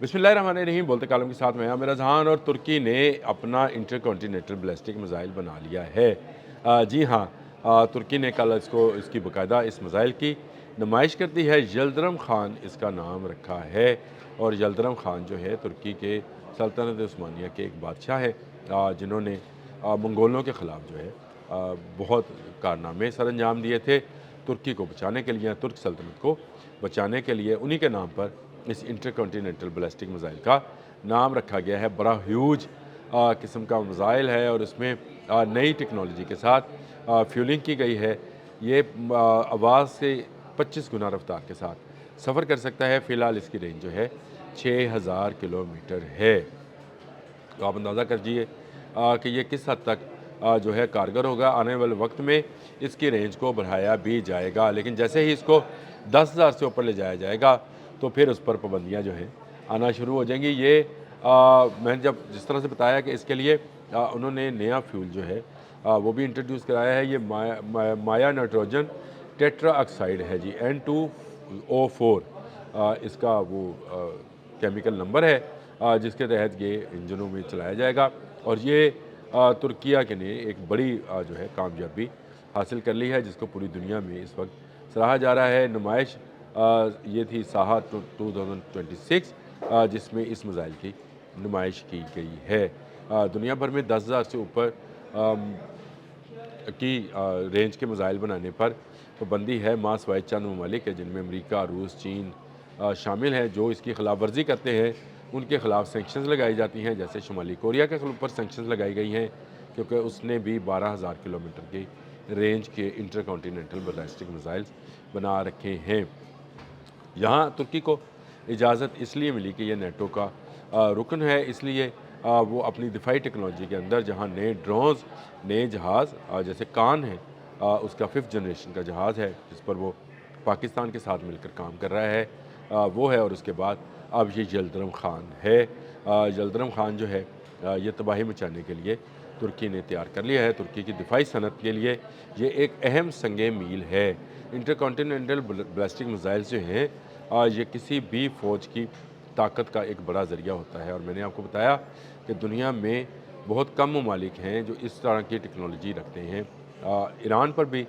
बिस्मिल्लाहिर्रहमानिर्रहीम। बोलते कालम के साथ मैं आमिर जहान। और तुर्की ने अपना इंटरकॉन्टिनेंटल बैलिस्टिक मिसाइल बना लिया है। जी हाँ, तुर्की ने कल इसकी बाकायदा इस मिसाइल की नुमाइश कर दी है। यल्दरम खान इसका नाम रखा है। और यल्दरम खान जो है तुर्की के सल्तनत उस्मानिया के एक बादशाह है, जिन्होंने मंगोलों के ख़िलाफ़ जो है बहुत कारनामे सर अंजाम दिए थे। तुर्की को बचाने के लिए, तुर्क सल्तनत को बचाने के लिए उन्हीं के नाम पर इस इंटरकॉन्टिनेंटल बैलिस्टिक मिसाइल का नाम रखा गया है। बड़ा ह्यूज किस्म का मिसाइल है और इसमें नई टेक्नोलॉजी के साथ फ्यूलिंग की गई है। ये आवाज़ से 25 गुना रफ्तार के साथ सफ़र कर सकता है। फ़िलहाल इसकी रेंज जो है 6000 किलोमीटर है। तो आप अंदाज़ा करिए कि ये किस हद तक जो है कारगर होगा। आने वाले वक्त में इसकी रेंज को बढ़ाया भी जाएगा, लेकिन जैसे ही इसको 10,000 से ऊपर ले जाया जाएगा तो फिर उस पर पाबंदियाँ जो हैं आना शुरू हो जाएंगी। ये मैंने जब जिस तरह से बताया कि इसके लिए उन्होंने नया फ्यूल जो है वो भी इंट्रोड्यूस कराया है। ये माया नाइट्रोजन टेट्रा ऑक्साइड है जी, N2O4 इसका वो केमिकल नंबर है, जिसके तहत ये इंजनों में चलाया जाएगा। और ये तुर्किया के ने एक बड़ी जो है कामयाबी हासिल कर ली है, जिसको पूरी दुनिया में इस वक्त सराहा जा रहा है। नुमाइश ये थी साहा 2026, जिसमें इस मिसाइल की नुमाइश की गई है। दुनिया भर में 10,000 से ऊपर की रेंज के मिसाइल बनाने पर पाबंदी है, मां सिवाय चंद ममालिक है जिनमें अमेरिका, रूस, चीन शामिल हैं, जो इसकी खिलाफ वर्जी करते हैं उनके खिलाफ सेंक्शंस लगाई जाती हैं। जैसे शुमाली कोरिया के ऊपर सेंक्शंस लगाई गई हैं, क्योंकि उसने भी 12,000 किलोमीटर की रेंज के इंटरकॉन्टिनेंटल बैलिस्टिक मिसाइल्स बना रखे हैं। यहाँ तुर्की को इजाज़त इसलिए मिली कि यह नेटो का रुकन है, इसलिए वो अपनी दिफाई टेक्नोलॉजी के अंदर जहाँ नए ड्रोन्स, नए जहाज़ जैसे कान है, उसका 5th जनरेशन का जहाज़ है जिस पर वो पाकिस्तान के साथ मिलकर काम कर रहा है, वो है। और उसके बाद अब ये यल्दरम खान है। यल्दरम खान जो है ये तबाही मचाने के लिए तुर्की ने तैयार कर लिया है। तुर्की की दिफाई सनत के लिए ये एक अहम संगे मील है। इंटरकॉन्टिनेंटल बैलिस्टिक मिसाइल जो हैं ये किसी भी फ़ौज की ताकत का एक बड़ा ज़रिया होता है। और मैंने आपको बताया कि दुनिया में बहुत कम ममालिक हैं जो इस तरह की टेक्नोलॉजी रखते हैं। ईरान पर भी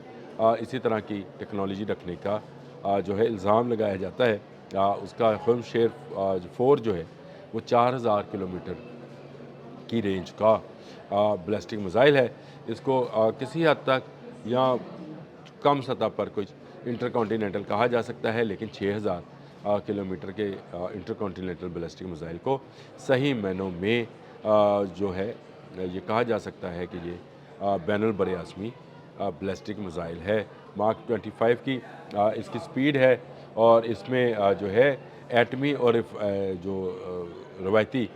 इसी तरह की टेक्नोलॉजी रखने का जो है इल्ज़ाम लगाया जाता है। उसका खमशेर 4 जो है वो 4000 किलोमीटर की रेंज का बैलिस्टिक मिसाइल है। इसको किसी हद तक या कम सतह पर कुछ इंटरकॉन्टिनेंटल कहा जा सकता है, लेकिन 6000 किलोमीटर के इंटरकॉन्टिनेंटल बैलिस्टिक मिसाइल को सही मायनों में जो है ये कहा जा सकता है कि ये बैनुल बर आज़मी बैलिस्टिक मिसाइल है। मार्क 25 की इसकी स्पीड है और इसमें जो है एटमी और जो रवायती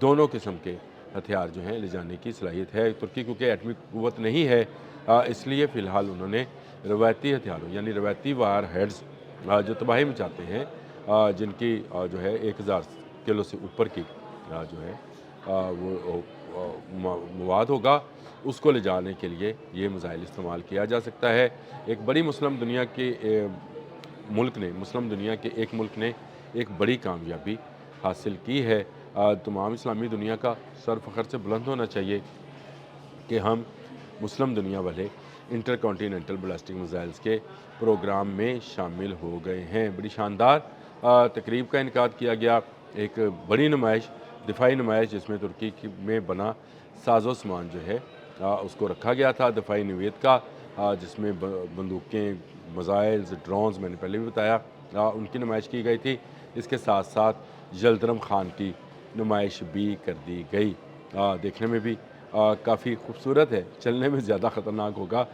दोनों किस्म के हथियार जो हैं ले जाने की सलाहियत है। तुर्की क्योंकि एटमी क़ुव्वत नहीं है, इसलिए फ़िलहाल उन्होंने रवायती हथियारों यानी रवायती वार हेड्स जो तबाही मचाते हैं, जिनकी जो है 1000 किलो से ऊपर की जो है वो मवाद होगा, उसको ले जाने के लिए ये मिसाइल इस्तेमाल किया जा सकता है। एक बड़ी मुस्लिम दुनिया के मुस्लिम दुनिया के एक मुल्क ने एक बड़ी कामयाबी हासिल की है। तमाम इस्लामी दुनिया का सर फ़ख्र से बुलंद होना चाहिए कि हम मुस्लिम दुनिया वाले इंटरकॉन्टिनेंटल बैलिस्टिक मिसाइल्स के प्रोग्राम में शामिल हो गए हैं। बड़ी शानदार तकरीब का इनकाद किया गया, एक बड़ी नुमाइश, दिफाई नुमाइश, जिसमें तुर्की में बना साजो सामान जो है उसको रखा गया था। दिफाई नवीयत का, जिसमें बंदूकें, मिसाइल्स, ड्रोन्स, मैंने पहले भी बताया, उनकी नुमाइश की गई थी। इसके साथ साथ यल्दरम खान की नुमाइश भी कर दी गई। देखने में भी काफ़ी खूबसूरत है, चलने में ज़्यादा ख़तरनाक होगा।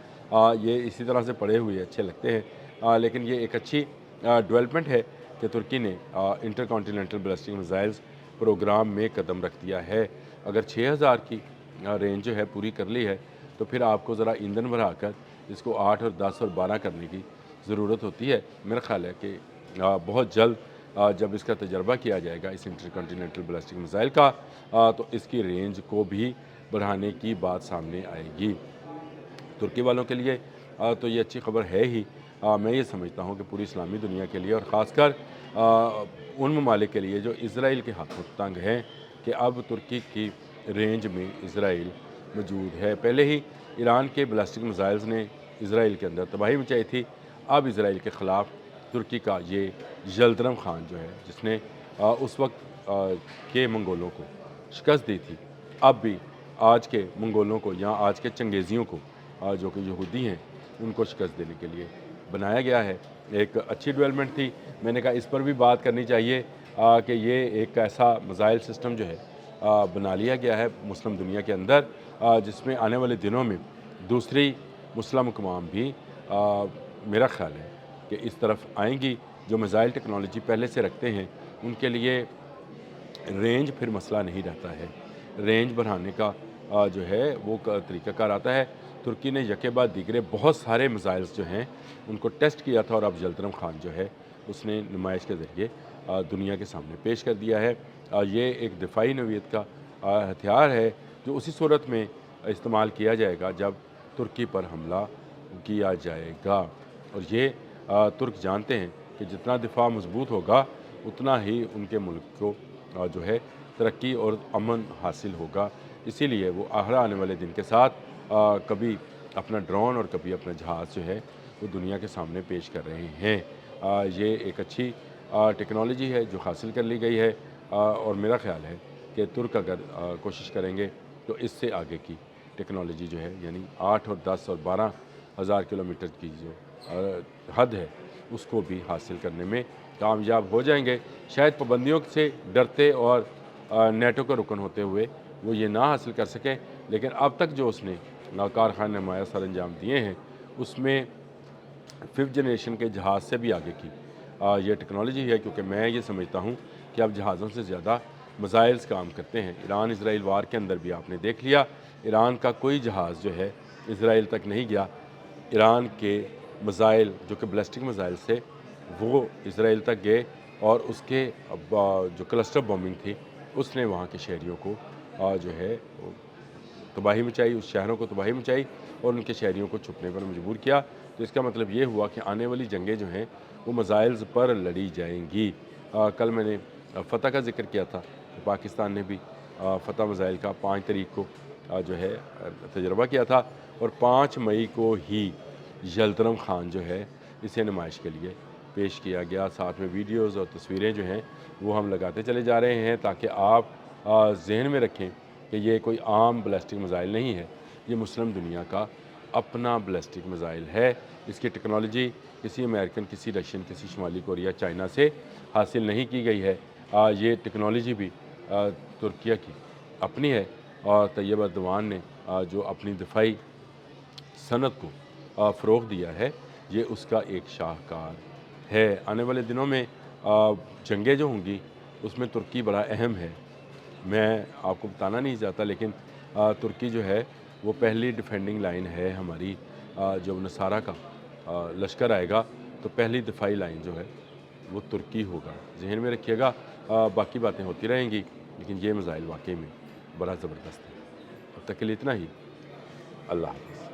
ये इसी तरह से पड़े हुए अच्छे लगते हैं, लेकिन ये एक अच्छी डेवलपमेंट है कि तुर्की ने इंटरकॉन्टिनेंटल बैलिस्टिक मिसाइल्स प्रोग्राम में कदम रख दिया है। अगर 6000 की रेंज जो है पूरी कर ली है तो फिर आपको ज़रा ईंधन बढ़ाकर इसको 8 और 10 और 12 करने की ज़रूरत होती है। मेरा ख़्याल है कि बहुत जल्द जब इसका तजर्बा किया जाएगा इस इंटरकॉन्टिनेंटल बैलिस्टिक मिसाइल का, तो इसकी रेंज को भी बढ़ाने की बात सामने आएगी। तुर्की वालों के लिए तो ये अच्छी खबर है ही, मैं ये समझता हूँ कि पूरी इस्लामी दुनिया के लिए और ख़ासकर उन ममालिक के लिए जो इसराइल के हाथों तंग हैं कि अब तुर्की की रेंज में इसराइल मौजूद है। पहले ही ईरान के बैलिस्टिक मिसाइल्स ने इसराइल के अंदर तबाही मचाई थी। अब इसराइल के ख़िलाफ़ तुर्की का ये यल्दरम खान जो है, जिसने उस वक्त के मंगोलों को शिकस्त दी थी, अब भी आज के मंगोलों को या आज के चंगेज़ियों को जो कि यहूदी हैं, उनको शिकस्त देने के लिए बनाया गया है। एक अच्छी डेवलपमेंट थी। मैंने कहा इस पर भी बात करनी चाहिए कि ये एक ऐसा मिसाइल सिस्टम जो है बना लिया गया है मुस्लिम दुनिया के अंदर, जिसमें आने वाले दिनों में दूसरी मुस्लिम अक़वाम भी मेरा ख़्याल है कि इस तरफ आएंगी। जो मिसाइल टेक्नोलॉजी पहले से रखते हैं उनके लिए रेंज फिर मसला नहीं रहता है। रेंज बढ़ाने का जो है वो तरीक़ाकार आता है। तुर्की ने यके बाद दीगरे बहुत सारे मिसाइल्स जो हैं उनको टेस्ट किया था और अब यल्दरम खान जो है उसने नुमाइश के ज़रिए दुनिया के सामने पेश कर दिया है। ये एक दिफाई नौइयत का हथियार है जो उसी सूरत में इस्तेमाल किया जाएगा जब तुर्की पर हमला किया जाएगा। और ये तुर्क जानते हैं कि जितना दिफा मजबूत होगा उतना ही उनके मुल्क को जो है तरक्की और अमन हासिल होगा। इसीलिए वो आने वाले दिन के साथ कभी अपना ड्रोन और कभी अपना जहाज़ जो है वो दुनिया के सामने पेश कर रहे हैं। ये एक अच्छी टेक्नोलॉजी है जो हासिल कर ली गई है और मेरा ख़्याल है कि तुर्क अगर कोशिश करेंगे तो इससे आगे की टेक्नोलॉजी जो है यानी 8 और 10 और 12 हज़ार किलोमीटर की जो हद है उसको भी हासिल करने में कामयाब हो जाएंगे। शायद पाबंदियों से डरते और नेटो का रुकन होते हुए वो ये ना हासिल कर सकें, लेकिन अब तक जो उसने कारखाने नुमाया सर अंजाम दिए हैं उसमें 5th जनरेशन के जहाज़ से भी आगे की ये टेक्नोलॉजी है। क्योंकि मैं ये समझता हूँ कि अब जहाज़ों से ज़्यादा मिसाइल्स काम करते हैं। ईरान इसराइल वार के अंदर भी आपने देख लिया, ईरान का कोई जहाज़ जो है इसराइल तक नहीं गया। ईरान के मिसाइल जो कि बैलिस्टिक मिसाइल से वो इसराइल तक गए और उसके जो क्लस्टर बॉम्बिंग थी उसने वहाँ के शहरियों को जो है तबाही मचाई, उस शहरों को तबाही मचाई और उनके शहरियों को छुपने पर मजबूर किया। तो इसका मतलब ये हुआ कि आने वाली जंगें जो हैं वो मिसाइल्स पर लड़ी जाएंगी। कल मैंने फ़तह का जिक्र किया था कि पाकिस्तान ने भी फ़तह मिसाइल का 5 तारीख को जो है तजर्बा किया था और 5 मई को ही यल्दरम खान जो है इसे नुमाइश के लिए पेश किया गया। साथ में वीडियोज़ और तस्वीरें जो हैं वो हम लगाते चले जा रहे हैं ताकि आप जहन में रखें कि ये कोई आम बैलिस्टिक मिसाइल नहीं है, ये मुस्लिम दुनिया का अपना बैलिस्टिक मिसाइल है। इसकी टेक्नोलॉजी किसी अमेरिकन, किसी रशियन, किसी शुमाली कोरिया, चाइना से हासिल नहीं की गई है। ये टेक्नोलॉजी भी तुर्किया की अपनी है और तैयब अर्दवान ने जो अपनी दिफाई सनत को फ़रोग़ दिया है ये उसका एक शाहकार है। आने वाले दिनों में जंगें जो होंगी उसमें तुर्की बड़ा अहम है। मैं आपको बताना नहीं चाहता लेकिन तुर्की जो है वो पहली डिफेंडिंग लाइन है हमारी। जब नसारा का लश्कर आएगा तो पहली दिफाई लाइन जो है वो तुर्की होगा, जहन में रखिएगा। बाकी बातें होती रहेंगी लेकिन ये मिसाइल वाकई में बड़ा ज़बरदस्त है। अब तक के लिए इतना ही। अल्लाह हाफ़िज़।